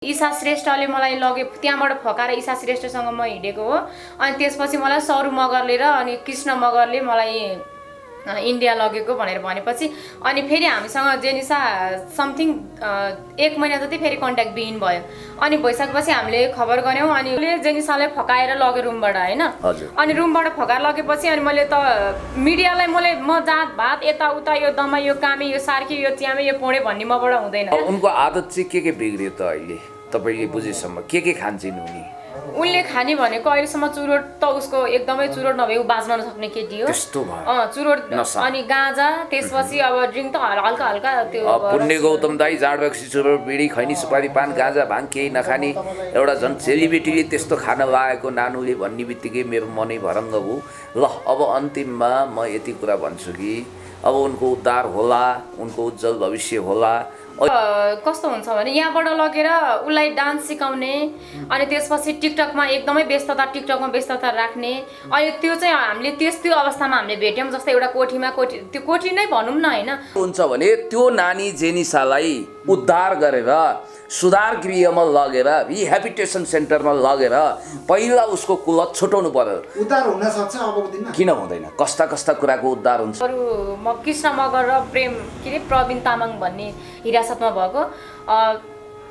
ईशा श्रेष्ठले मलाई लगे त्यहाँबाट फकाएर ईशा श्रेष्ठसँग म हिँडेको हो। अनि त्यसपछि मलाई सरू मगरले र अनि कृष्ण मगरले मलाई इन्डिया लगेको भनेर भनेपछि अनि फेरि हामीसँग जेनिसा समथिङ 1 महिना जति फेरि कन्ट्याक्ट बिहिन भयो। अनि भइसकेपछि हामीले खबर गऱ्यौँ अनि जेनिसालाई फकाएर लग्यो रुमबाट हैन। अनि रुमबाट फकाएर लगेपछि अनि मैले त मिडियालाई म जात भात यताउता यो दमाई यो कामे यो सार्की यो च्यामे यो पोडे भन्ने मबाट हुँदैन। उनको आदत चाहिँ के बिग्रियो त अहिले तपाईले बुझेसम्म के खान्छिन् उनी? उनले खाने भनेको अहिलेसम्म चुरोट त उसको एकदमै चुरोट नभए उ बाँच्न नसक्ने केटी हो। त्यस्तो चुरोट अनि गाँजा त्यसपछि अब ड्रिङ्क त हल्का हल्का त्यो पुण्य गौतम दाई जाडबक्सी चुरोट बिडी खैनी सुपारी पान गाँजा भाङ केही नखाने एउटा झन् सेलिब्रिटीले त्यस्तो खान लागेको नानुले भन्ने बित्तिकै मेरो मनै भरङ्ग भयो। ल अब अन्तिममा म यति कुरा भन्छु कि अब उनको उद्धार होला, उनको उज्जवल भविष्य होला। कस्तो हुन्छ भने यहाँबाट लगेर उसलाई डान्स सिकाउने अनि त्यसपछि टिकटकमा एकदमै टिकटकमा व्यस्तता राख्ने। अनि त्यो चाहिँ हामीले त्यो अवस्थामा हामीले भेट्यौँ। जस्तै एउटा त्यो कोठी नै भनौँ न हैन। हुन्छ भने त्यो नानी जेनिसालाई उद्धार गरेर सुधार गृहमा लगेर रिहेबिलिटेसन सेन्टरमा लगेर पहिला उसको कुलत छुटाउनु पर्यो। उद्धार हुन सक्छ अबको दिनमा? किन हुँदैन? कस्ता कुराको उद्धार हुन्छ? म कृष्ण मगर र प्रवीण तामाङ भन्ने हिरासतमा भएको।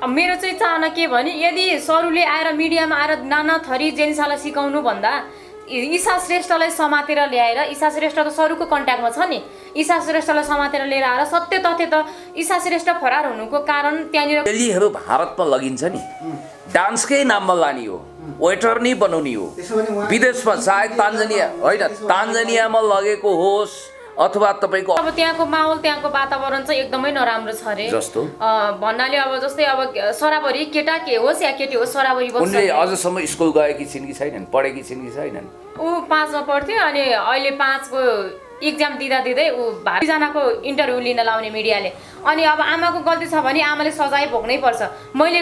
मेरो चाहिँ चाहना के भने यदि सरूले आएर मिडियामा आएर नाना थरी जेनिसालाई सिकाउनु भन्दा ईशा श्रेष्ठलाई समातेर ल्याएर ईशा श्रेष्ठ त सरूको कन्ट्याक्टमा छ नि। ईशा श्रेष्ठलाई समातेर लिएर आएर सत्य तथ्य त ईशा श्रेष्ठ फरार हुनुको कारण त्यहाँनिर दिल्लीहरू भारतमा लगिन्छ नि, डान्सकै नाममा लाने हो, वेटर नै बनाउने हो। विदेशमा सायद तान्जानियामा लगेको होस् अथवा तपाईको अब त्यहाँको माहौल त्यहाँको वातावरण चाहिँ एकदमै नराम्रो छ रे। जस्तो भन्नाले अब जस्तै अब सराबरी केटा के होस् या केटी होस् सराबरी बस्छ। उनले अझसम्म स्कुल गएकी छिन् कि छैनन्? पढेकी छिन् कि छैनन्? ऊ 5 मा पढ्थ्यो अनि अहिले 5 को एक्जाम दिँदै ऊ 12 जनाको इन्टरभ्यू लिन लाउने मिडियाले। अनि अब आमाको गल्ती छ भने आमाले सजाय भोग्नै पर्छ। मैले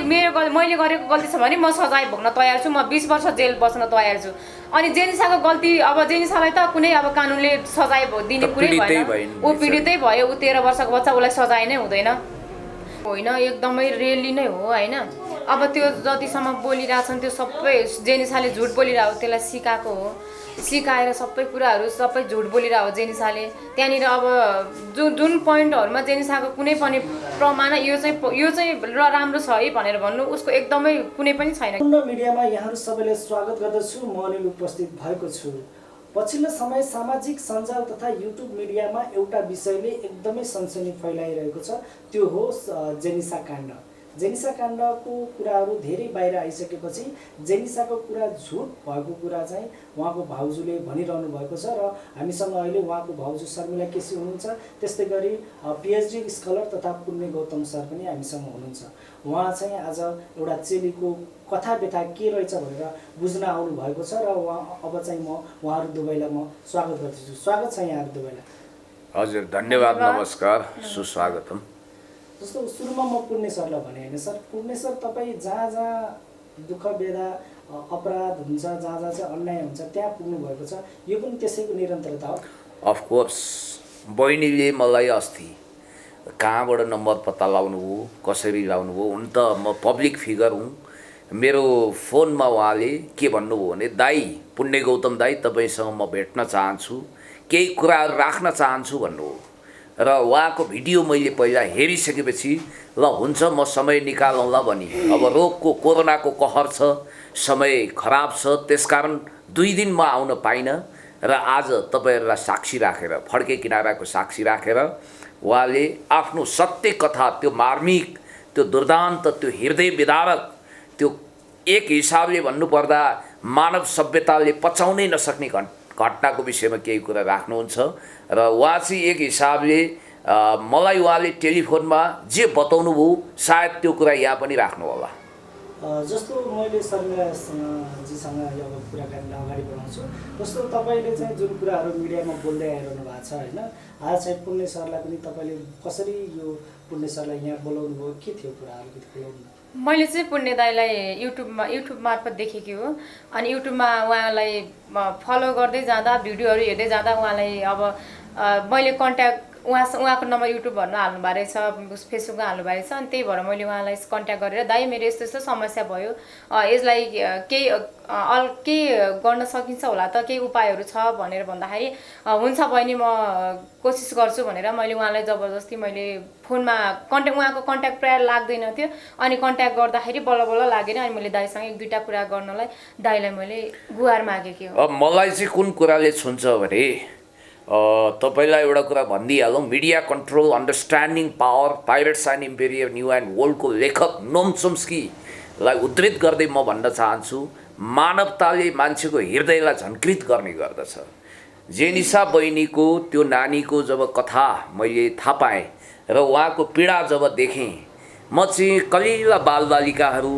गरेको गल्ती छ भने म सजाय भोग्न तयार छु। म 20 वर्ष जेल बस्न तयार छु। अनि जेनिसाको गल्ती अब जेनिसालाई त कुनै अब कानुनले सजाय दिने कुरै भएन। ऊ पीडितै भयो। ऊ 13 वर्षको बच्चा, उसलाई सजाय नै हुँदैन होइन। एकदमै रेली नै हो हैन। अब त्यो जतिसम्म बोलिरहेछन् त्यो सबै जेनिसाले झुट बोलिरहेको त्यसलाई सिकाएको हो। सिकाएर सबै कुराहरू सबै झुट बोलिरहेको हो जेनिसाले। त्यहाँनिर अब जुन पोइन्टहरूमा जेनिसाको कुनै पनि प्रमाण यो चाहिँ राम्रो छ है भनेर भन्नु उसको एकदमै कुनै पनि छैन। मिडियामा यहाँहरू सबैलाई स्वागत गर्दछु। म अनिल उपस्थित भएको छु। पछिल्लो समय सामाजिक सञ्जाल तथा युट्युब मिडियामा एउटा विषयले एकदमै सनसनी फैलाइरहेको छ, त्यो हो जेनिसा काण्ड। जेनिसा काण्डको कुराहरू धेरै बाहिर आइसकेपछि जेनिसाको कुरा झुट भएको कुरा चाहिँ उहाँको भाउजूले भनिरहनु भएको छ र हामीसँग अहिले उहाँको भाउजू शर्मिला केसी हुनुहुन्छ। त्यस्तै गरी पिएचडी स्कलर तथा पुण्य गौतम सर पनि हामीसँग हुनुहुन्छ। उहाँ चाहिँ आज एउटा चेलीको कथा व्यथा के रहेछ भनेर बुझ्न आउनु भएको छ र अब चाहिँ म उहाँहरू दुवैलाई म स्वागत गर्दछु। स्वागत छ यहाँहरू दुवैलाई। हजुर धन्यवाद, नमस्कार, सुस्वागतम। जस्तो सुरुमा म पुण्य सरलाई भने होइन सर, पुण्य सर तपाईँ जहाँ दुःख बेदा अपराध हुन्छ, जहाँ चाहिँ अन्याय हुन्छ त्यहाँ पुग्नु भएको छ, यो पनि त्यसैको निरन्तरता हो? अफकोर्स बहिनीले मलाई अस्ति कहाँबाट नम्बर पत्ता लाउनु हो, कसरी लाउनु हो? हुन त म पब्लिक फिगर हुँ। मेरो फोनमा उहाँले के भन्नुभयो भने दाई पुण्य गौतम दाई तपाईँसँग म भेट्न चाहन्छु, केही कुराहरू राख्न चाहन्छु भन्नुभयो। र उहाँको भिडियो मैले पहिला हेरिसकेपछि ल हुन्छ म समय निकालौँला भने अब रोगको कोरोनाको कहर छ, समय खराब छ, त्यसकारण 2 दिन म आउन पाइनँ र आज तपाईँहरूलाई साक्षी राखेर फड्के किनाराको साक्षी राखेर उहाँले आफ्नो सत्य कथा, त्यो मार्मिक, त्यो दुर्दान्त, त्यो हृदय विदारक, त्यो एक हिसाबले भन्नुपर्दा मानव सभ्यताले पचाउनै नसक्ने घटनाको विषयमा केही कुरा राख्नुहुन्छ। र उहाँ चाहिँ एक हिसाबले मलाई उहाँले टेलिफोनमा जे बताउनु भयो सायद त्यो कुरा यहाँ पनि राख्नु होला। जस्तो मैले शर्मिलाजीसँग अब कुराकानीलाई अगाडि बढाउँछु। जस्तो तपाईँले चाहिँ जुन कुराहरू मिडियामा बोल्दै आइरहनु भएको छ होइन, आज चाहिँ पुण्य सरलाई पनि तपाईँले कसरी यो पुण्य सरलाई यहाँ बोलाउनु भयो, के थियो कुरा अलिकति बोलाउनु? मैले चाहिँ पुण्य दाईलाई युट्युब मार्फत देखेकी हो। अनि युट्युबमा उहाँलाई फलो गर्दै जाँदा भिडियोहरू हेर्दै जाँदा उहाँलाई अब मैले कन्ट्याक्ट उहाँको नम्बर युट्युबहरूमा हाल्नुभएको रहेछ, फेसबुकमा हाल्नुभएको रहेछ। अनि त्यही भएर मैले उहाँलाई कन्ट्याक्ट गरेर दाइ मेरो यस्तो यस्तो समस्या भयो, यसलाई केही गर्न सकिन्छ होला त, केही उपायहरू छ भनेर भन्दाखेरि हुन्छ बहिनी म कोसिस गर्छु भनेर मैले उहाँलाई जबरजस्ती मैले फोनमा उहाँको कन्ट्याक्ट प्रायः लाग्दैन थियो। अनि कन्ट्याक्ट गर्दाखेरि बल्ल बल्ल लागेन। अनि मैले दाइसँग एक दुईवटा कुरा गर्नलाई दाइलाई मैले गुहार मागेकी हो। अब मलाई चाहिँ कुन कुराले छुन्छ भने तपाईँलाई एउटा कुरा भनिदिइहालौँ, media control understanding power pirates and emperor new and वर्ल्डको लेखक नोम चोम्स्कीलाई उद्धृत गर्दै म भन्न चाहन्छु, मानवताले मान्छेको हृदयलाई झन्कृत गर्ने गर्दछ। जेनिसा बहिनीको त्यो नानीको जब कथा मैले थाहा पाएँ र उहाँको पीडा जब देखेँ, म चाहिँ कलिला बालबालिकाहरू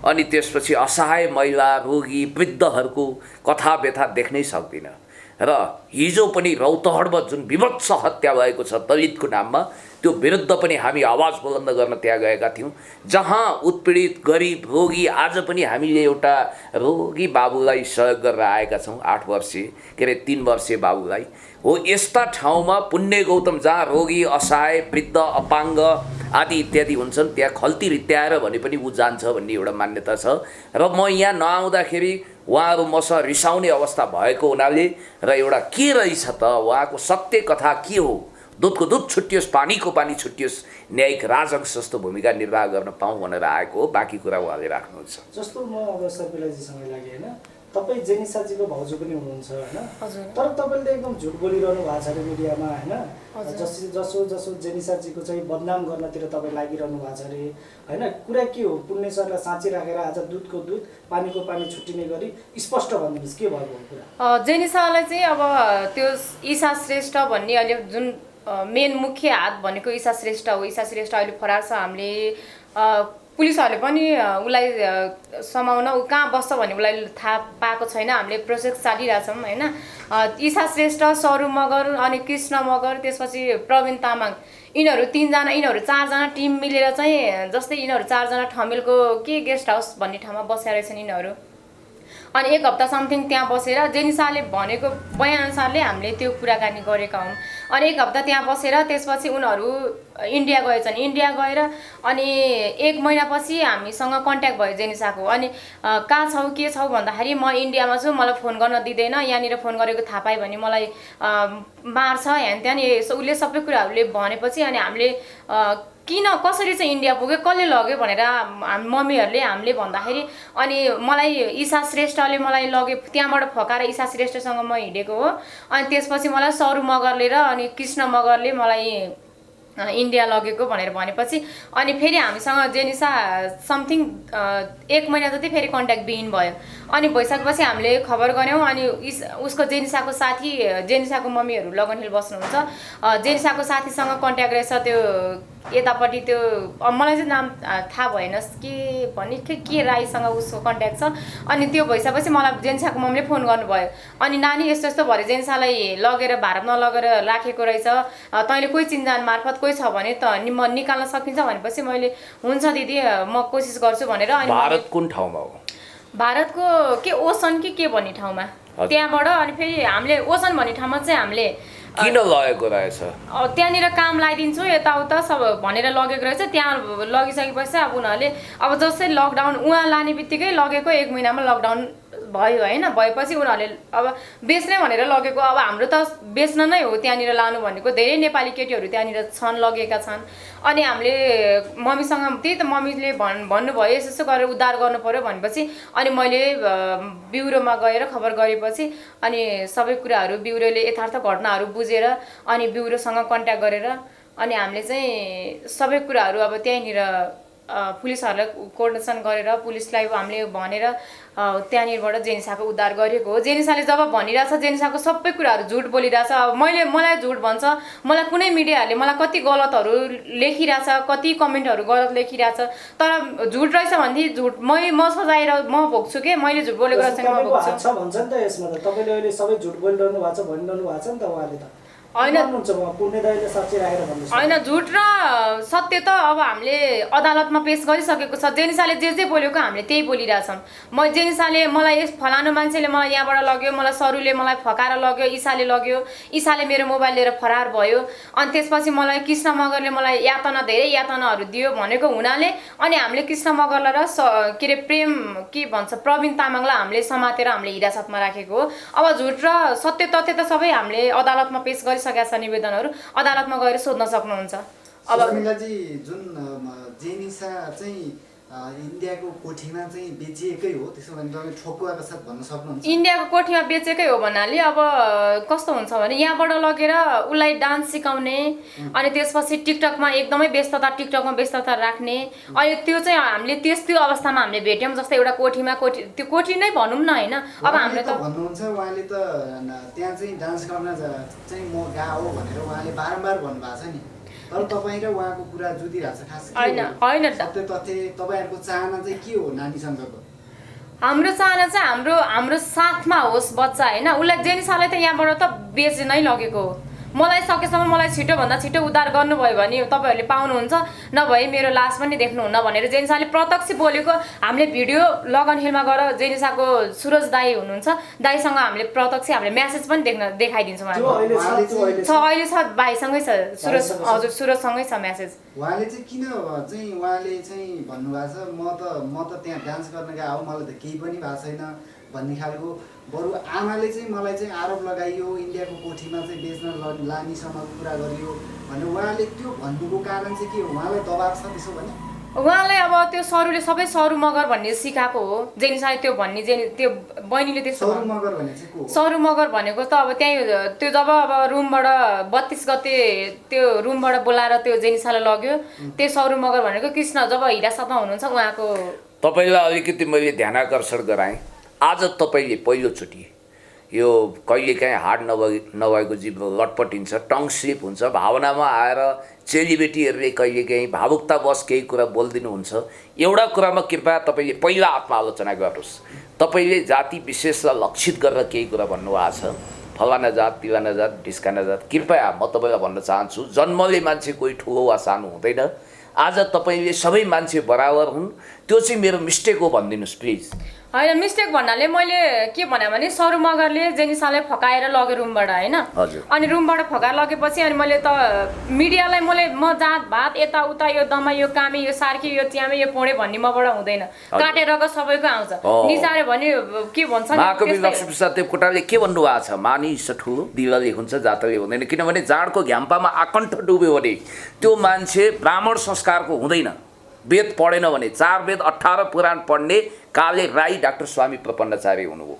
अनि त्यसपछि असहाय महिला रोगी वृद्धहरूको कथा व्यथा देख्नै सक्दिनँ। र हिजो पनि रौतहटमा जुन विभत्स हत्या भएको छ दलितको नाममा, त्यो विरुद्ध पनि हामी आवाज बुलन्द गर्न त्यहाँ गएका थियौँ। जहाँ उत्पीडित गरिब रोगी, आज पनि हामीले एउटा रोगी बाबुलाई सहयोग गरेर आएका छौँ, 8 वर्षीय के अरे 3 वर्षीय बाबुलाई हो। यस्ता ठाउँमा पुण्य गौतम जहाँ रोगी असहाय वृद्ध अपाङ्ग आदि इत्यादि हुन्छन्, त्यहाँ खल्ती रित्याएर भने पनि ऊ जान्छ भन्ने एउटा मान्यता छ। र म यहाँ नआउँदाखेरि उहाँहरू मसँग रिसाउने अवस्था भएको हुनाले र एउटा के रहेछ त उहाँको सत्य कथा के हो, दुधको दुध छुट्टियोस् पानीको पानी छुट्टियोस्, न्यायिक राजहंस जस्तो भूमिका निर्वाह गर्न पाऊँ भनेर आएको हो। बाँकी कुरा उहाँले राख्नुहुन्छ। जस्तो म अब सर्पिलाजीसँग लागेँ होइन, तपाईँ जेनिसाजीको भाउजू पनि हुनुहुन्छ होइन, तर तपाईँले एकदम झुट बोलिरहनु भएको छ अरे मिडियामा होइन। जसो जेनिसाजीको चाहिँ बदनाम गर्नतिर तपाईँ लागिरहनु भएको छ अरे होइन। कुरा के हो, पुण्य सरलाई साँच्ची राखेर आज दुधको दुध पानीको पानी छुट्टिने गरी स्पष्ट भनिदिनुहोस् के भएको कुरा। जेनिसालाई चाहिँ अब त्यो ईशा श्रेष्ठ भन्ने अहिले जुन मेन मुख्य हात भनेको ईशा श्रेष्ठ हो। ईशा श्रेष्ठ अहिले फरार छ। हामीले पुलिसहरूले पनि उसलाई समाउन ऊ कहाँ बस्छ भन्ने उसलाई थाहा पाएको छैन। हामीले प्रोसेस चालिरहेछौँ होइन। ईशा श्रेष्ठ, सरू मगर अनि कृष्ण मगर, त्यसपछि प्रवीण तामाङ, यिनीहरू 3जना यिनीहरू 4जना टिम मिलेर चाहिँ जस्तै यिनीहरू 4जना ठमेलको के गेस्ट हाउस भन्ने ठाउँमा बसेर रहेछन् यिनीहरू। अनि 1 हप्ता समथिङ त्यहाँ बसेर जेनिसाले भनेको बयानअनुसारले हामीले त्यो कुराकानी गरेका हौँ। अनि 1 हप्ता त्यहाँ बसेर त्यसपछि उनीहरू इन्डिया गएछन्। इन्डिया गएर अनि 1 महिनापछि हामीसँग कन्ट्याक्ट भयो जेनिसाको। अनि कहाँ छौ के छौ भन्दाखेरि म इन्डियामा छु, मलाई फोन गर्न दिँदैन, यहाँनिर फोन गरेको थाहा पाएँ भने मलाई मार्छ ह्यान त्यान, उसले सबै कुराहरूले भनेपछि अनि हामीले किन कसरी चाहिँ इन्डिया पुग्यो, कसले लग्यो भनेर मम्मीहरूले हामीले भन्दाखेरि अनि मलाई ईशा श्रेष्ठले मलाई लग्यो, त्यहाँबाट फकाएर ईशा श्रेष्ठसँग म हिँडेको हो। अनि त्यसपछि मलाई सरू मगरले र अनि कृष्ण मगरले मलाई इन्डिया लगेको भनेर भनेपछि अनि फेरि हामीसँग जेनिसा समथिङ 1 महिना जति फेरि कन्ट्याक्ट बिहिन भयो। अनि भइसकेपछि हामीले खबर गऱ्यौँ। अनि उसको जेनिसाको साथी, जेनिसाको मम्मीहरू लगन हिल बस्नुहुन्छ, जेनिसाको साथीसँग कन्ट्याक्ट रहेछ त्यो यतापट्टि त्यो मलाई चाहिँ नाम थाहा भएन के भन्ने के राईसँग उसको कन्ट्याक्ट छ। अनि त्यो भइसकेपछि मलाई जेनिसाको मम्मीले फोन गर्नुभयो। अनि नानी यस्तो यस्तो भरे जेनिसालाई लगेर भारतमा लगेर राखेको रहेछ, तैँले कोही चिन्जान मार्फत कोही छ भने त निकाल्न सकिन्छ भनेपछि मैले हुन्छ दिदी म कोसिस गर्छु भनेर। अनि भारत कुन ठाउँमा हो? भारतको के ओसन के भन्ने ठाउँमा, त्यहाँबाट अनि फेरि हामीले ओसन भन्ने ठाउँमा चाहिँ हामीले किन लगेको रहेछ, त्यहाँनिर काम लगाइदिन्छु यताउता सब भनेर लगेको रहेछ। त्यहाँ लगिसकेपछि अब उनीहरूले अब जस्तै लकडाउन उहाँ लाने बित्तिकै लगेको 1 महिनामा लकडाउन भयो होइन। भएपछि उनीहरूले अब बेच्ने भनेर लगेको। अब हाम्रो त बेच्न नै हो त्यहाँनिर लानु भनेको। धेरै नेपाली केटीहरू त्यहाँनिर छन्, लगेका छन्। अनि हामीले मम्मीसँग त्यही त मम्मीले भन्नुभयो यसो गरेर उद्धार गर्नु पर्यो भनेपछि अनि मैले ब्युरोमा गएर खबर गरेपछि अनि सबै कुराहरू ब्युरोले यथार्थ घटनाहरू बुझेर अनि ब्युरोसँग कन्ट्याक्ट गरेर अनि हामीले चाहिँ सबै कुराहरू अब त्यहीँनिर पुलिसहरूलाई कोर्डिनेसन गरेर पुलिसलाई हामीले भनेर त्यहाँनिरबाट जेनिसाको उद्धार गरेको हो। जेनिसाले जब भनिरहेछ जेनिसाको सबै कुराहरू झुट बोलिरहेछ। अब मलाई झुट भन्छ, मलाई कुनै मिडियाहरूले मलाई कति गलतहरू लेखिरहेछ, कति कमेन्टहरू गलत लेखिरहेछ, तर झुट रहेछ भनेदेखि झुट म सजाएर म भोग्छु के, मैले झुट बोलेको रहेछ म भोग्छु भन्छ नि त। यसमा त तपाईँले अहिले सबै झुट बोलिरहनु भएको छ भनिरहनु भएको छ नि त उहाँले त। होइन। मान्नुहुन्छ उहाँ पुण्य दाइले साँच्चै राखेर भन्नुहोस्। होइन, झुट र सत्य त अब हामीले अदालतमा पेश गरिसकेको छ। जेनिसाले जे बोलेको हामीले त्यही बोलिरहेछौँ। जेनिसाले मलाई यस फलानु मान्छेले मलाई यहाँबाट लग्यो, मलाई सरुले मलाई फकाएर लग्यो, ईसाले लग्यो, ईसाले मेरो मोबाइल लिएर फरार भयो, अनि त्यसपछि मलाई कृष्ण मगरले मलाई यातना धेरै यातनाहरू दियो भनेको हुनाले अनि हामीले कृष्ण मगरलाई र के अरे प्रेम के भन्छ प्रवीण तामाङलाई हामीले समातेर हामीले हिरासतमा राखेको हो। अब झुट र सत्य तथ्य त सबै हामीले अदालतमा पेश गरिसकेका छ। निवेदनहरू अदालतमा गएर सोध्न सक्नुहुन्छ। अब शर्मिलाजी, जुन जेनिसा चाहिँ इन्डियाको कोठीमा चाहिँ बेचिएकै हो, त्यसो भने तपाईँ ठोकुवाको साथ भन्न सक्नुहुन्छ? इन्डियाको कोठीमा बेचेकै हो भन्नाले अब कस्तो हुन्छ भने यहाँबाट लगेर उसलाई डान्स सिकाउने, अनि त्यसपछि टिकटकमा एकदमै व्यस्तता राख्ने। अनि त्यो चाहिँ हामीले त्यस्तो अवस्थामा हामीले भेट्यौँ। जस्तै एउटा त्यो कोठी नै भनौँ न होइन। अब हामीले त भन्नुहुन्छ उहाँले त त्यहाँ चाहिँ डान्स गर्न चाहिँ म गएको हो भनेर उहाँले बारम्बार भन्नुभएको छ नि, तर तपाईँ र उहाँको कुरा जुदिरहेको छ। खास होइन सत्य तथ्य तपाईँहरूको चाहना चाहिँ के हो नानीसँगको? हाम्रो चाहना चाहिँ हाम्रो साथमा होस् बच्चा होइन। उसलाई जेनिसालाई त यहाँबाट त बेच्नै लगेको हो। मलाई सकेसम्म मलाई छिटोभन्दा छिटो उद्धार गर्नुभयो भने तपाईँहरूले पाउनुहुन्छ, नभए मेरो लास पनि देख्नुहुन्न भनेर जेनिसाले प्रत्यक्ष बोलेको। हामीले भिडियो लगन हिलमा गएर जेनिसाको सुरज दाई हुनुहुन्छ, दाईसँग हामीले प्रत्यक्ष हामीले म्यासेज पनि देखाइदिन्छौँ। अहिले छ भाइसँगै छ, हजुर सुरजसँगै छ म्यासेज। उहाँले चाहिँ किन चाहिँ उहाँले चाहिँ भन्नुभएको छ म त त्यहाँ डान्स गर्न गएको हो, मलाई त केही पनि भएको छैन भन्ने खालको। बरु आमाले चाहिँ मलाई चाहिँ आरोप लगाइयो इन्डियाको कोठीमा चाहिँ बेच्न लानेसम्म कुरा गरियो भनेर उहाँले त्यो भन्नुको कारण चाहिँ के हो? उहाँलाई दबाब छ त्यसो भने? उहाँलाई अब त्यो सरुले सबै सरू मगर भन्ने सिकाएको हो। जेनिसाले त्यो भन्ने त्यो बहिनीले त्यस्तो सरू मगर भनेको त अब त्यहीँ त्यो जब अब रुमबाट 32 गते त्यो रुमबाट बोलाएर त्यो जेनिसालाई लग्यो, त्यो सरू मगर भनेको कृष्ण जब हिरासतमा हुनुहुन्छ उहाँको। तपाईँलाई अलिकति मैले ध्यानाकर्षण गराएँ। आज तपाईँले पहिलोचोटि यो कहिलेकाहीँ हाड नभएको जीवमा लटपटिन्छ, टङ स्लिप हुन्छ, भावनामा आएर चेलीबेटीहरूले कहिलेकाहीँ भावुकतावश केही कुरा बोलिदिनुहुन्छ। एउटा कुरामा कृपया तपाईँले पहिला आत्मालोचना गर्नुहोस्। तपाईँले जाति विशेषलाई लक्षित गरेर केही कुरा भन्नुभएको छ, फलाना जात तिलाना जात ढिस्काना जात। कृपया म तपाईँलाई भन्न चाहन्छु, जन्मले मान्छे कोही ठुलो वा सानो हुँदैन। आज तपाईँले सबै मान्छे बराबर हुन्, त्यो चाहिँ मेरो मिस्टेक हो भनिदिनुहोस् प्लिज। होइन, मिस्टेक भन्नाले मैले के भने भने सरू मगरले जेनिसालाई फकाएर लग्यो रुमबाट होइन। अनि रुमबाट फकाएर लगेपछि अनि मैले त मिडियालाई म जात भात यताउता यो दमा यो कामी यो सार्की यो च्यामे यो पोडे भन्ने मबाट हुँदैन, काटेर सबैको आउँछ। निचारे भने के भन्छ महाकवि लक्ष्मीप्रसाद देवकोटाले के भन्नुभएको छ, मानिस ठुलो दिवाली हुन्छ जातले हुँदैन। किनभने जाडको घ्याम्पामा आकण्ठ डुब्यो भने त्यो मान्छे ब्राह्मण संस्कारको हुँदैन। वेद पढेन भने 4 वेद 18 पुराण पढ्ने काले राई डाक्टर स्वामी प्रपन्नचार्य हुनुभयो।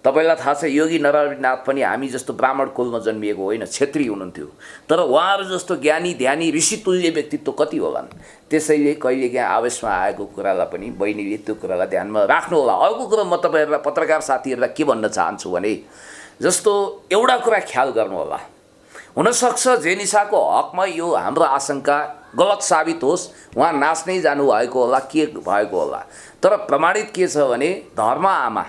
तपाईँलाई थाहा छ योगी नरहरिनाथ पनि हामी जस्तो ब्राह्मण कुलमा जन्मिएको होइन, क्षेत्री हुनुहुन्थ्यो। तर उहाँहरू जस्तो ज्ञानी ध्यानी ऋषितुल्य व्यक्तित्व कति होलान्। त्यसैले कहिलेकाहीँ आवेशमा आएको कुरालाई पनि बहिनीले त्यो कुरालाई ध्यानमा राख्नु होला। अर्को कुरो म तपाईँहरूलाई पत्रकार साथीहरूलाई के भन्न चाहन्छु भने जस्तो एउटा कुरा ख्याल गर्नु होला, हुनसक्छ जेनिसाको हकमा यो हाम्रो आशंका गलत साबित होस्, उहाँ नाच्नै जानुभएको होला, के भएको होला। तर प्रमाणित के छ भने धर्म आमा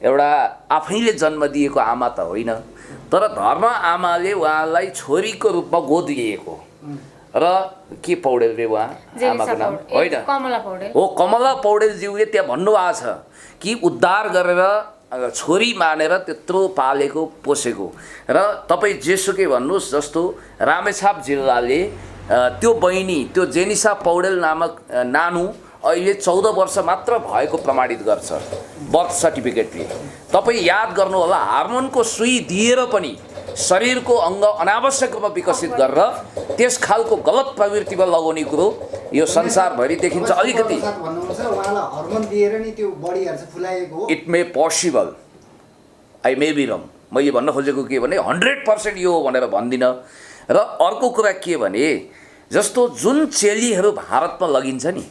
एउटा आफैले जन्म दिएको आमा त होइन, तर धर्म आमाले उहाँलाई छोरीको रूपमा गोद लिएको। र के पौडेल रे उहाँ आमाको नाम होइन हो, कमला पौडेलज्यूले त्यहाँ भन्नुभएको छ कि उद्धार गरेर छोरी मानेर त्यत्रो पालेको पोसेको। र तपाईँ जेसुकै भन्नुहोस्, जस्तो रामेछाप जिल्लाले त्यो बहिनी त्यो जेनिसा पौडेल नामक नानु अहिले 14 वर्ष मात्र भएको प्रमाणित गर्छ बर्थ सर्टिफिकेटले। तपाईँ याद गर्नुहोला, हार्मोनको सुई दिएर पनि शरीरको अङ्ग अनावश्यक रूपमा विकसित गरेर त्यस खालको गलत प्रवृत्तिमा लगाउने कुरो यो संसारभरि देखिन्छ। अलिकति it may possible, I may be wrong. मैले भन्न खोजेको के भने 100% यो हो भनेर भन्दिनँ। र अर्को कुरा के भने जस्तो जुन चेलीहरू भारतमा लगिन्छ नि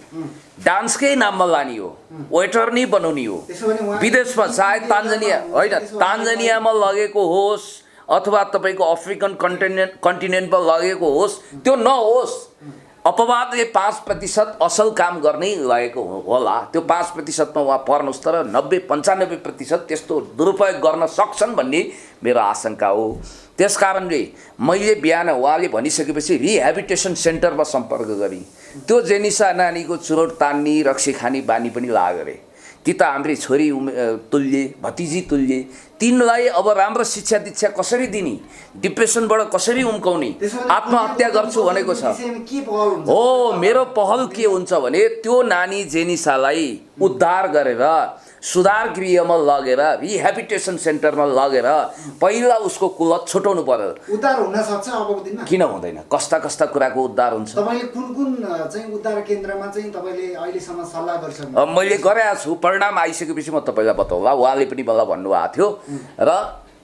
डान्सकै नाममा लाने हो, वेटर नै बनाउने हो, विदेशमा चाहे तान्जानिया होइन तान्जानियामा लगेको होस् अथवा तपाईँको अफ्रिकन कन्टिनेन्टमा लगेको होस्, त्यो नहोस्। अपवादले 5% असल काम गर्नै लागेको होला, त्यो 5%मा उहाँ पर्नुहोस्, तर 90-95% त्यस्तो दुरुपयोग गर्न सक्छन् भन्ने मेरो आशंका हो। त्यस कारणले मैले बिहान उहाँले भनिसकेपछि रिहेबिलिटेसन सेन्टरमा सम्पर्क गरेँ। त्यो जेनिसा नानीको चुरोट तान्ने रक्सी खाने बानी पनि लाग्यो अरे। ती त हाम्रै छोरी तुल्य भतिजी तुल्य, तिनलाई अब राम्रो शिक्षा दीक्षा कसरी दिने, डिप्रेसनबाट कसरी उम्काउने, आत्महत्या गर्छु भनेको छ। हो, मेरो पहल के हुन्छ भने त्यो नानी जेनिसालाई उद्धार गरेर सुधार गृहमा लगेर रिहेबिलिटेसन सेन्टरमा लगेर पहिला उसको कुलत छुटाउनु पर्यो। उद्धार हुन सक्छ अबको दिनमा? किन हुँदैन? कस्ता कस्ता कुराको उद्धार हुन्छ? तपाईले कुन कुन चाहिँ उद्धार केन्द्रमा चाहिँ तपाईले अहिलेसम्म सल्लाह गर्छन्? मैले गरेको छु, परिणाम आइसकेपछि म तपाईँलाई बताउँला। उहाँले पनि मलाई भन्नुभएको थियो र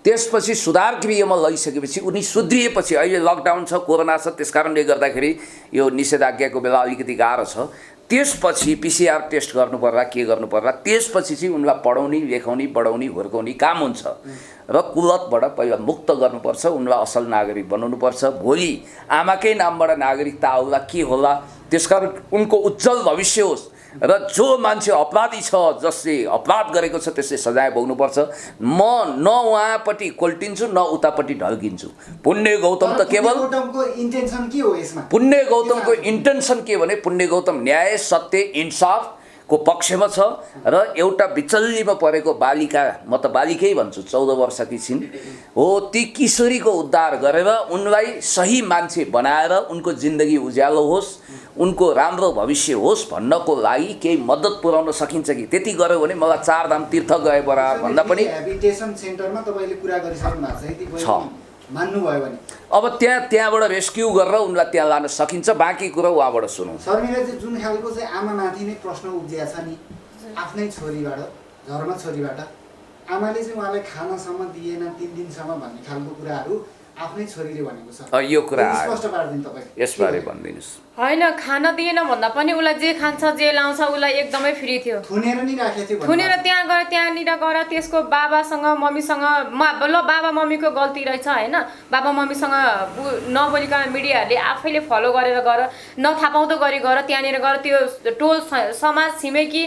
त्यसपछि सुधार गृहमा लगिसकेपछि उनी सुध्रिएपछि, अहिले लकडाउन छ, कोरोना छ, त्यस कारणले गर्दाखेरि यो निषेधाज्ञाको बेला अलिकति गाह्रो छ। त्यसपछि पिसिआर टेस्ट गर्नु पर्ला, के गर्नु पर्ला, त्यसपछि चाहिँ उनलाई पढाउने, लेखाउने, बढाउने, हुर्काउने काम हुन्छ र कुलतबाट पहिला मुक्त गर्नुपर्छ। उनलाई असल नागरिक बनाउनुपर्छ। भोलि आमाकै नामबाट नागरिकता आउला के होला, त्यसकारण उनको उज्जवल भविष्य होस् र जो मान्छे अपराधी छ, जसले अपराध गरेको छ, त्यसले सजाय भोग्नुपर्छ। म न उहाँपट्टि कोल्टिन्छु न उतापट्टि ढल्किन्छु। पुण्य गौतम त केवल गौतमको इन्टेन्सन के हो यसमा? पुण्य गौतमको इन्टेन्सन के भने पुण्य गौतम न्याय, सत्य, इन्साफको पक्षमा छ र एउटा बिचल्लीमा परेको बालिका, म त बालिकै भन्छु, 14 वर्षकी छिन् हो, ती किशोरीको उद्धार गरेर उनलाई सही मान्छे बनाएर उनको जिन्दगी उज्यालो होस्, उनको राम्रो भविष्य होस् भन्नको लागि केही मद्दत पुर्याउन सकिन्छ कि? त्यति गर्यो भने मलाई 4 धाम तीर्थ गए बराबर भन्दा पनि रिहेबिलिटेसन सेन्टरमा तपाईले कुरा गरिसक्नु भएको छ, यति मान्नुभयो भने अब त्यहाँबाट रेस्क्यु गरेर उनलाई त्यहाँ लान सकिन्छ। बाँकी कुरा उहाँबाट सुनौँ। शर्मिला चाहिँ जुन खालको चाहिँ आमामाथि नै प्रश्न उब्जिया छ नि, आफ्नै छोरीबाट, धर्म छोरीबाट, आमाले चाहिँ उहाँलाई खानासम्म दिएन 3 दिनसम्म भन्ने खालको कुराहरू आफ्नै छोरीले भनेको छ। यो कुरा स्पष्ट पारिदिनु तपाईँ यसबारे भनिदिनुहोस्। होइन, खाना दिएन भन्दा पनि उसलाई जे खान्छ जे लाउँछ उसलाई एकदमै फ्री थियो। थुनेर नि राखेको थियो। थुनेर त्यहाँनिर गएर त्यसको बाबासँग मम्मीसँग ल बाबा मम्मीको गल्ती रहेछ होइन, बाबा मम्मीसँग नबोलिकन मिडियाहरूले आफैले फलो गरेर गएर नथापाउँदो गरी गएर त्यहाँनिर गएर त्यो टोल समाज छिमेकी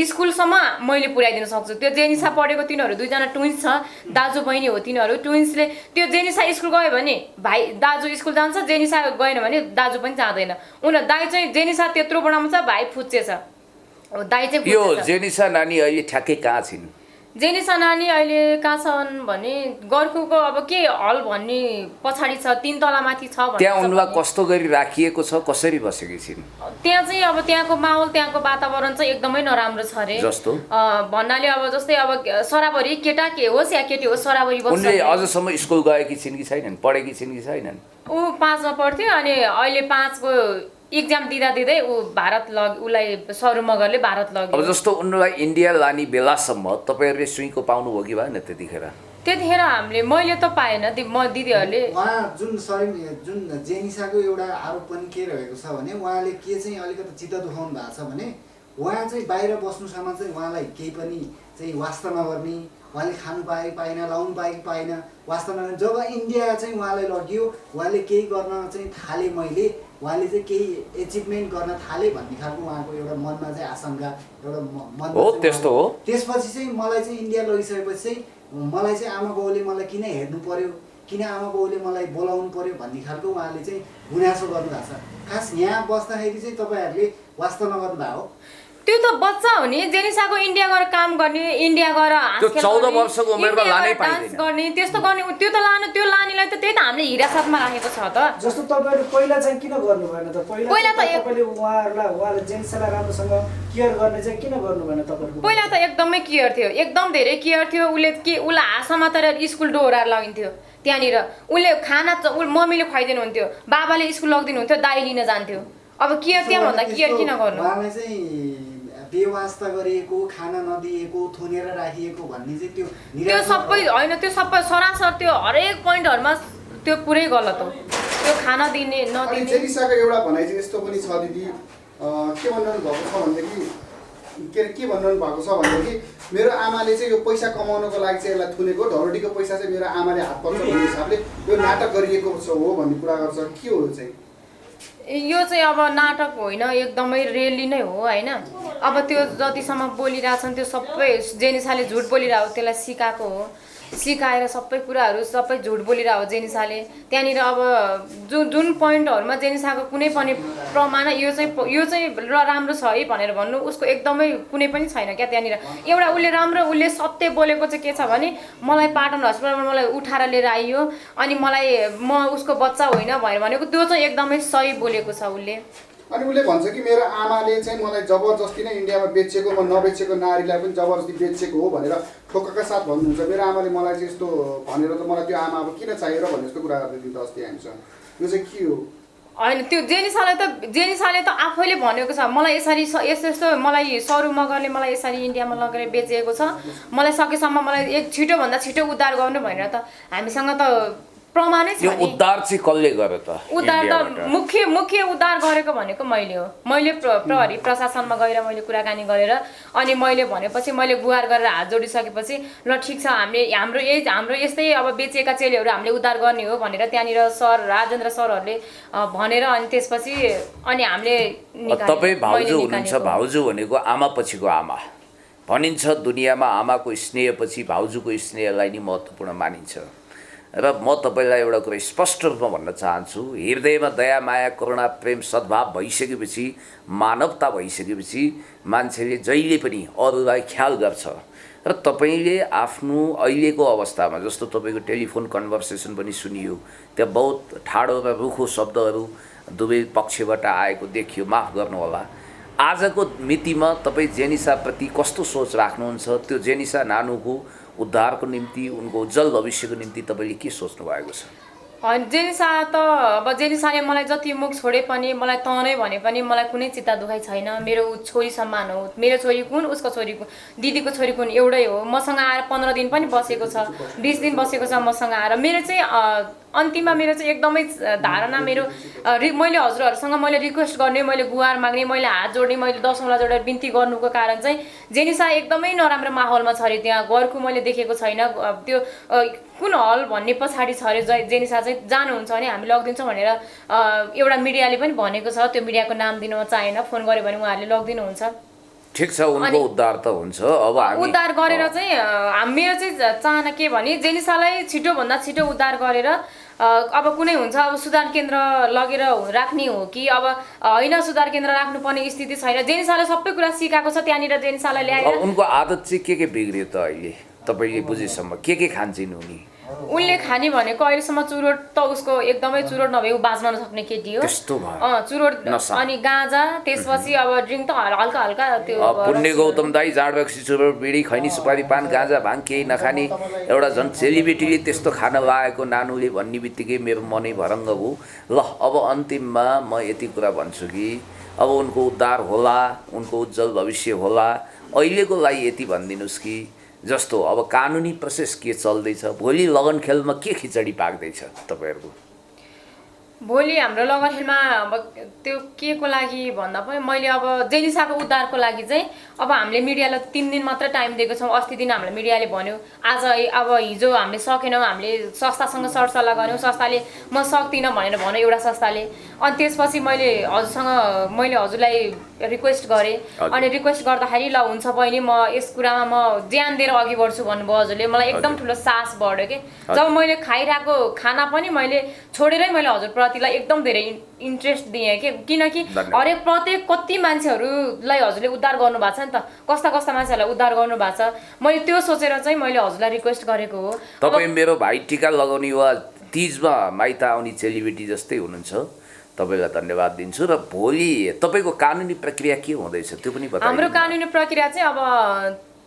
स्कुलसम्म मैले पुर्याइदिन सक्छु। त्यो जेनिसा पढेको तिनीहरू 2 जना ट्विन्स छ, दाजु बहिनी हो तिनीहरू। ट्विन्सले त्यो जेनिसा स्कुल गयो भने भाइ दाजु स्कुल जान्छ, जेनिसा गएन भने दाजु पनि जाँदैन। उनीहरू दाइ चाहिँ जेनिसा त्यत्रो बनाउँछ, भाइ फुच्चे छ, दाइ चाहिँ यो जेनिसा नानी अहिले ठ्याक्कै कहाँ छिन्? जेनिसा नानी अहिले कहाँ छन् भने गर्कुको अब के हल भन्ने पछाडि छ, 3 तला माथि छ भन्ने। त्यहाँ उनलाई कस्तो गरी राखिएको छ, कसरी बसेकी छिन्? त्यहाँ चाहिँ अब त्यहाँको माहौल, त्यहाँको वातावरण चाहिँ एकदमै नराम्रो छ अरे। जस्तो भन्नाले अब जस्तै अब सराबरी केटा के होस् या केटी होस्, सराबरी बस्छ। उनले अझसम्म स्कुल गएकी छिन् कि छैनन्, पढेकी छिन् कि छैनन्? ऊ 5 मा पढ्थ्यो अनि अहिले 5 को इक्जाम दिँदै ऊ भारत उसलाई सरुमगरले भारत लग्यो। अब जस्तो उनलाई इन्डिया लाने बेलासम्म तपाईँहरूले सुइँको पाउनुभयो कि भएन? त्यतिखेर मैले त पाएन, दिदीहरूले। उहाँ जुन जेनिसाको एउटा आरोप पनि के रहेको छ भने उहाँले के चाहिँ अलिकति चित्त दुखाउनु भएको छ भने उहाँ चाहिँ बाहिर बस्नुसम्म चाहिँ उहाँलाई केही पनि चाहिँ वास्ता नगर्ने, उहाँले खानु पाए पाएन, लाउनु पाए कि पाएन वास्ता नगर्ने। जब इन्डिया चाहिँ उहाँलाई लग्यो, उहाँले केही गर्न चाहिँ थाले, उहाँले चाहिँ केही एचिभमेन्ट गर्न थाले भन्ने खालको उहाँको एउटा मनमा चाहिँ आशंका, एउटा मन हो। त्यस्तो हो। त्यसपछि चाहिँ मलाई चाहिँ इन्डिया लगिसकेपछि चाहिँ मलाई चाहिँ आमा बाउले मलाई किन हेर्नु पर्यो, किन आमा बाउले मलाई बोलाउनु पर्यो भन्ने खालको उहाँले चाहिँ गुनासो गर्नुभएको छ। खास यहाँ बस्दाखेरि चाहिँ तपाईँहरूले वास्ता नगर्नु भएको हो। त्यो त बच्चा हो नि, जेनिसाको इन्डिया गएर काम गर्ने, इन्डिया गएर 14 वर्षको उमेरमा लानै पाइदैन, गर्ने त्यस्तो गर्ने, त्यो त लानेलाई त त्यही त हामीले हिरासतमा राखेको छ त। जस्तो तपाईँहरू पहिला चाहिँ किन गर्नु भएन त? पहिला तपाईँले उहाँले जेनिसालाई राम्रोसँग केयर गर्ने चाहिँ किन गर्नु भएन तपाईँहरू? पहिला त एकदमै केयर थियो, एकदम धेरै केयर थियो। उसलाई हाँसमा तर स्कुल डोहोऱ्याएर लगिन्थ्यो त्यहाँनिर। उसले खाना मम्मीले खुवाइदिनु हुन्थ्यो, बाबाले स्कुल लगिदिनु हुन्थ्यो, दाइ लिन जान्थ्यो। अब केयर त्यहाँ भन्दा केयर किन गर्नु? उहाँलाई चाहिँ बेवास्ता गरिएको, खाना नदिएको, थुनेर राखिएको भन्ने चाहिँ त्यो सबै होइन, त्यो सबै सरासर त्यो हरेक पोइन्टहरुमा त्यो पुरै गलत हो। त्यो खाना दिने नदिने। जेनिसाको एउटा भनाइ चाहिँ यस्तो पनि छ दिदी, के भन्नु भएको छ भनेदेखि के भन्नु भएको छ भनेदेखि मेरो आमाले चाहिँ यो पैसा कमाउनको लागि चाहिँ यसलाई थुनेको, ढौरडीको पैसा चाहिँ मेरो आमाले हात पर्छ भन्ने हिसाबले यो नाटक गरिएको हो भन्ने कुरा गर्छ। के हो चाहिँ यो चाहिँ अब नाटक होइन, एकदमै रियली नै हो होइन। अब त्यो जतिसम्म बोलिरहेछन् त्यो सबै जेनिसाले झुट बोलिरहेको त्यसलाई सिकाएको हो, सिकाएर सबै कुराहरू सबै झुट बोलिरहेको जेनिसाले। त्यहाँनिर अब जुन पोइन्टहरूमा जेनिसाको कुनै पनि प्रमाण यो चाहिँ राम्रो छ है भनेर भन्नु उसको एकदमै कुनै पनि छैन क्या। त्यहाँनिर एउटा उसले सत्य बोलेको चाहिँ के छ भने मलाई पाटन हस्पिटलमा मलाई उठाएर लिएर आइयो अनि म उसको बच्चा होइन भनेर भनेको त्यो चाहिँ एकदमै सही बोलेको छ उसले। अनि उसले भन्छ कि मेरो आमाले चाहिँ मलाई जबरजस्ती नै इन्डियामा बेचेको, म नबेचेको नारीलाई पनि जबरजस्ती बेचेको हो भनेर ठोक्काका साथ भन्नुहुन्छ। मेरो आमाले मलाई चाहिँ यस्तो भनेर त मलाई त्यो आमा अब किन चाहियो र भन्ने जस्तो कुरा गर्दै थियो अस्ति हामीसँग। यो चाहिँ के हो? होइन त्यो जेनिसाले त आफैले भनेको छ मलाई यस्तो मलाई सरू मगरले मलाई यसरी इन्डियामा लगेर बेचेको छ, मलाई सकेसम्म मलाई छिटोभन्दा छिटो उद्धार गर्नु भनेर त हामीसँग त प्रमाणै छ नि। उद्धार चाहिँ कसले गर्यो त? उद्धार त मुख्य उद्धार गरेको भनेको मैले हो। मैले प्रहरी प्रशासनमा गएर मैले कुराकानी गरेर अनि मैले भनेपछि मैले गुहार गरेर हात जोडिसकेपछि ल ठिक छ हाम्रो यस्तै अब बेचिएका चेलीहरू हामीले उद्धार गर्ने हो भनेर त्यहाँनिर सर राजेन्द्र सरहरूले भनेर अनि त्यसपछि अनि हामीले तपाईँ भाउजू हुनुहुन्छ, भाउजू भनेको आमा पछिको आमा भनिन्छ। दुनियाँमा आमाको स्नेहपछि भाउजूको स्नेहलाई नै महत्त्वपूर्ण मानिन्छ। र म तपाईँलाई एउटा कुरा स्पष्ट रूपमा भन्न चाहन्छु, हृदयमा दया माया करुणा प्रेम सद्भाव भइसकेपछि, मानवता भइसकेपछि मान्छेले जहिले पनि अरूलाई ख्याल गर्छ। र तपाईँले आफ्नो अहिलेको अवस्थामा जस्तो तपाईँको टेलिफोन कन्भर्सेसन पनि सुनियो, त्यहाँ बहुत ठाडो र रुखो शब्दहरू दुवै पक्षबाट आएको देखियो, माफ गर्नुहोला। आजको मितिमा तपाईँ जेनिसाप्रति कस्तो सोच राख्नुहुन्छ? त्यो जेनिसा नानुको उद्धारको निम्ति, उनको उज्जवल भविष्यको निम्ति तपाईँले के सोच्नु भएको छ? जेनिसा त अब जेनिसाले मलाई जति मुख छोडे पनि मलाई त नै भने पनि मलाई कुनै चित्त दुखाइ छैन। मेरो छोरी सम्मान हो, मेरो छोरी कुन उसको छोरी कुन, दिदीको छोरी कुन एउटै हो। मसँग आएर 15 दिन पनि बसेको छ, 20 दिन बसेको छ मसँग आएर। मेरो चाहिँ अन्तिममा मेरो चाहिँ एकदमै धारणा मैले हजुरहरूसँग मैले रिक्वेस्ट गर्ने, मैले गुहार माग्ने, मैले हात जोड्ने, मैले दसौँला जोडेर बिन्ती गर्नुको कारण चाहिँ जेनिसा एकदमै नराम्रो माहौलमा छ अरे। त्यहाँ घरको मैले देखेको छैन। त्यो कुन हल भन्ने पछाडि छ अरे जेनिसा चाहिँ जानुहुन्छ भने हामी लगिदिन्छौँ भनेर एउटा मिडियाले पनि भनेको छ। त्यो मिडियाको नाम दिन चाहेन, फोन गऱ्यो भने उहाँहरूले लगिदिनुहुन्छ। ठिक छ, उनको उद्धार त हुन्छ। अब हामी उद्धार गरेर चाहिँ मेरो चाहिँ चाहना के भने जेनिसालाई छिटोभन्दा छिटो उद्धार गरेर अब कुनै हुन्छ अब सुधार केन्द्र लगेर राख्ने हो कि अब होइन सुधार केन्द्र राख्नुपर्ने स्थिति छैन। जेनिसाले सबै कुरा सिकाएको छ त्यहाँनिर जेनिसालाई ल्याएर। उनको आदत चाहिँ के बिग्रियो त अहिले तपाईँले बुझेसम्म? के खान्छन् उनी? उनले खाने भनेको अहिलेसम्म चुरोट त उसको एकदमै चुरोट नभए ऊ बाँच्न नसक्ने केटी हो। चुरोट अनि गाँजा, त्यसपछि अब ड्रिङ्क त हल्का हल्का त्यो पुण्य गौतम दाई जाँड बक्सी चुरोट बिडी खैनी सुपारी पान गाँजा भाङ केही नखाने एउटा झन् सेलिब्रिटीले त्यस्तो खान लागेको नानुले भन्ने बित्तिकै मेरो मनै भरङ्ग भयो। ल अब अन्तिममा म यति कुरा भन्छु कि अब उनको उद्धार होला, उनको उज्जवल भविष्य होला। अहिलेको लागि यति भनिदिनुहोस् कि जस्तो अब कानुनी प्रोसेस के चल्दैछ, भोलि लगन खेलमा के खिचडी पाक्दैछ तपाईँहरूको? भोलि हाम्रो लगन खेलमा अब त्यो के को लागि भन्दा पनि मैले अब जेनिसाको उद्धारको लागि चाहिँ अब हामीले मिडियालाई 3 दिन मात्र टाइम दिएको छौँ। अस्ति दिन हामीले मिडियाले भन्यो, आज अब हिजो हामीले सकेनौँ, हामीले संस्थासँग सरसल्लाह गऱ्यौँ, संस्थाले म सक्दिनँ भनेर भन्यो एउटा संस्थाले। अनि त्यसपछि मैले हजुरलाई रिक्वेस्ट गरेँ। अनि रिक्वेस्ट गर्दाखेरि ल हुन्छ बहिनी म यस कुरामा म ज्यान दिएर अघि बढ्छु भन्नुभयो हजुरले। मलाई एकदम ठुलो साहस बढ्यो कि जब मैले खाइरहेको खाना पनि मैले छोडेरै मैले हजुरप्रतिलाई एकदम धेरै इन्ट्रेस्ट दिएँ कि किनकि हरेक प्रत्येक कति मान्छेहरूलाई हजुरले उद्धार गर्नुभएको छ नि त, कस्ता मान्छेहरूलाई उद्धार गर्नुभएको छ। मैले त्यो सोचेर चाहिँ मैले हजुरलाई रिक्वेस्ट गरेको हो। तपाईँ मेरो भाइ टिका लगाउने वा तीजमा माइत आउने सेलिब्रिटी जस्तै हुनुहुन्छ, तपाईँलाई धन्यवाद दिन्छु। र भोलि तपाईँको कानुनी प्रक्रिया के हुँदैछ त्यो पनि बताउनु। हाम्रो कानुनी प्रक्रिया चाहिँ अब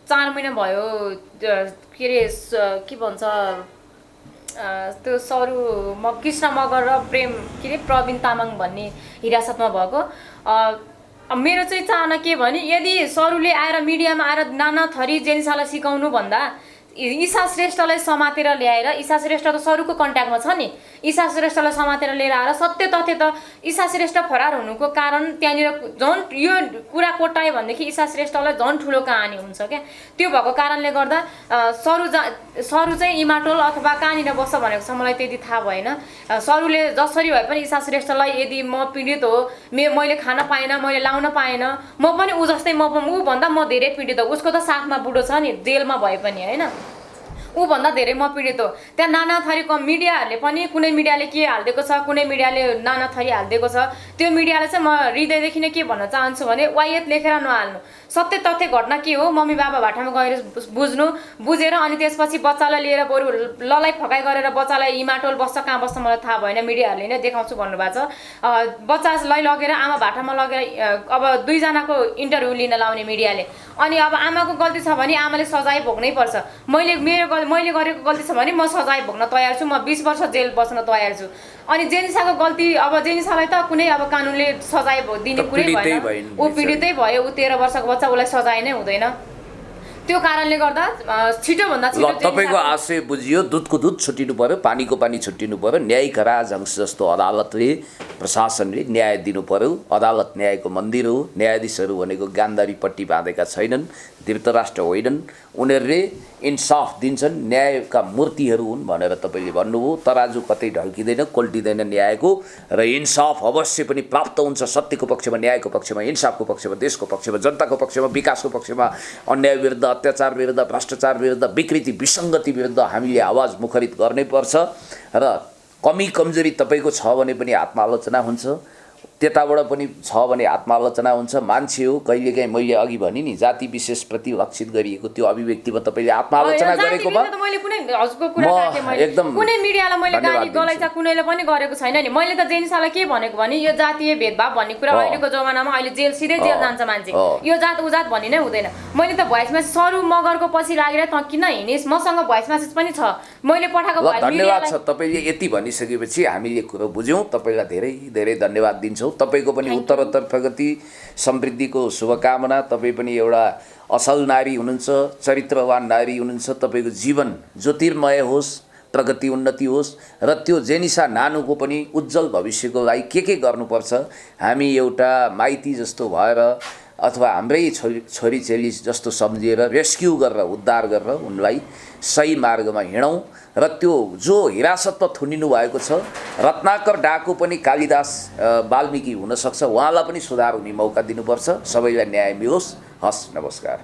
4 महिना भयो के भन्छ त्यो कृष्ण मगर र प्रवीण तामाङ भन्ने हिरासतमा भएको। मेरो चाहिँ चाहना के भने यदि सरूले आएर मिडियामा आएर नाना थरी जेनिसालाई सिकाउनु भन्दा ईशा श्रेष्ठलाई समातेर ल्याएर, ईशा श्रेष्ठ त सरुको कन्ट्याक्टमा छ नि, ईशा श्रेष्ठलाई समातेर लिएर आएर सत्य तथ्य त ईशा श्रेष्ठ फरार हुनुको कारण त्यहाँनिर झन् यो कुरा कोट्यायो भनेदेखि ईशा श्रेष्ठलाई झन् ठुलो कहानी हुन्छ क्या। त्यो भएको कारणले गर्दा सरू चाहिँ इमाटोल अथवा कहाँनिर बस्छ भनेको छ मलाई त्यति थाहा भएन। सरूले जसरी भए पनि ईशा श्रेष्ठलाई यदि म पीडित हो, मैले खान पाएन, मैले लाउन पाएन, म पनि ऊ जस्तै ऊभन्दा म धेरै पीडित हो, उसको त साथमा बुढो छ नि जेलमा भए पनि होइन, ऊभन्दा धेरै म पीडित हो। त्यहाँ नाना थरीको मिडियाहरूले पनि कुनै मिडियाले के हालिदिएको छ, कुनै मिडियाले नाना थरी हालिदिएको छ, त्यो मिडियाले चाहिँ म हृदयदेखि नै के भन्न चाहन्छु भने वायत लेखेर नहाल्नु, सत्य तथ्य घटना के हो मम्मी बाबा भाटामा गएर बुझेर अनि त्यसपछि बच्चालाई लिएर बरु ललाई फकाइ गरेर बच्चालाई इमाटोल बस्छ कहाँ बस्छ मलाई थाहा भएन, मिडियाहरूले नै देखाउँछु भन्नुभएको छ। बच्चालाई लगेर आमा भाटामा लगेर अब दुईजनाको इन्टरभ्यू लिन लाउने मिडियाले, अनि अब आमाको गल्ती छ भने आमाले सजाय भोग्नै पर्छ। मैले गरेको गल्ती छ भने म सजाय भोग्न तयार छु, म 20 वर्ष जेल बस्न तयार छु। अनि जेनिसाको गल्ती, अब जेनिसालाई त कुनै अब कानुनले सजाय दिने कुरै भएन, ऊ पीडितै भयो, ऊ 13 वर्षको बच्चा, उसलाई सजाय नै हुँदैन। त्यो कारणले गर्दा छिटोभन्दा छिटो तपाईँको आशय बुझियो, दुधको दुध छुट्टिनु पर्यो, पानीको पानी छुट्टिनु पर्यो, न्यायिक राजहंस जस्तो अदालतले प्रशासनले न्याय दिनु पर्यो। अदालत न्यायको मन्दिर हो, न्यायाधीशहरू भनेको गान्धारी पट्टी बाँधेका छैनन्, धृतराष्ट्र होइनन्, उनीहरूले इन्साफ दिन्छन्, न्यायका मूर्तिहरू हुन् भनेर तपाईँले भन्नुभयो। तराजु कतै ढल्किँदैन, कोल्टिँदैन न्यायको, र इन्साफ अवश्य पनि प्राप्त हुन्छ सत्यको पक्षमा, न्यायको पक्षमा, इन्साफको पक्षमा, देशको पक्षमा, जनताको पक्षमा, विकासको पक्षमा। अन्याय विरुद्ध, अत्याचार विरुद्ध, भ्रष्टाचार विरुद्ध, विकृति विसङ्गति विरुद्ध हामीले आवाज मुखरित गर्नै पर्छ। र कमी कमजोरी तपाईँको छ भने पनि आत्मालोचना हुन्छ, त्यताबाट पनि छ भने आत्मालोचना हुन्छ। मान्छे हो, कहिलेकाहीँ मैले अघि भने नि जाति विशेषप्रति लक्षित गरिएको त्यो अभिव्यक्तिमा तपाईँले आत्मालोचना गरेकोमा एकदम कुनै मिडियालाई मैले गाली गलैचा कुनैले पनि गरेको छैन नि। मैले त जेनिसालाई के भनेको भने यो जातीय भेदभाव भन्ने कुरा अहिलेको जमानामा अहिले सिधै जेल जान्छ मान्छे, यो जात उ जात भन्ने नै हुँदैन। मैले त भोइस मेसेज सरू मगरको पछि लागेर त किन हिँडिस्, मसँग भोइस मेसेज पनि छ, मैले पठाएको भोइस धन्यवाद छ। तपाईँले यति भनिसकेपछि हामीले कुरो बुझ्यौँ, तपाईँलाई धेरै धेरै धन्यवाद दिन्छौँ। तपाईँको पनि उत्तरोत्तर प्रगति समृद्धिको शुभकामना। तपाईँ पनि एउटा असल नारी हुनुहुन्छ, चरित्रवान नारी हुनुहुन्छ, तपाईँको जीवन ज्योतिर्मय होस्, प्रगति उन्नति होस्, र त्यो जेनिसा नानुको पनि उज्जवल भविष्यको लागि के गर्नुपर्छ हामी एउटा माइती जस्तो भएर अथवा हाम्रै छोरीचेली जस्तो सम्झिएर रेस्क्यु गरेर उद्धार गरेर उनलाई सही मार्गमा हिँडौँ। र त्यो जो हिरासतमा थुनिनु भएको छ, रत्नाकर डाकु पनि कालिदास वाल्मीकि हुनसक्छ, उहाँलाई पनि सुधार हुने मौका दिनुपर्छ। सबैलाई न्याय मिलोस्। हस्, नमस्कार।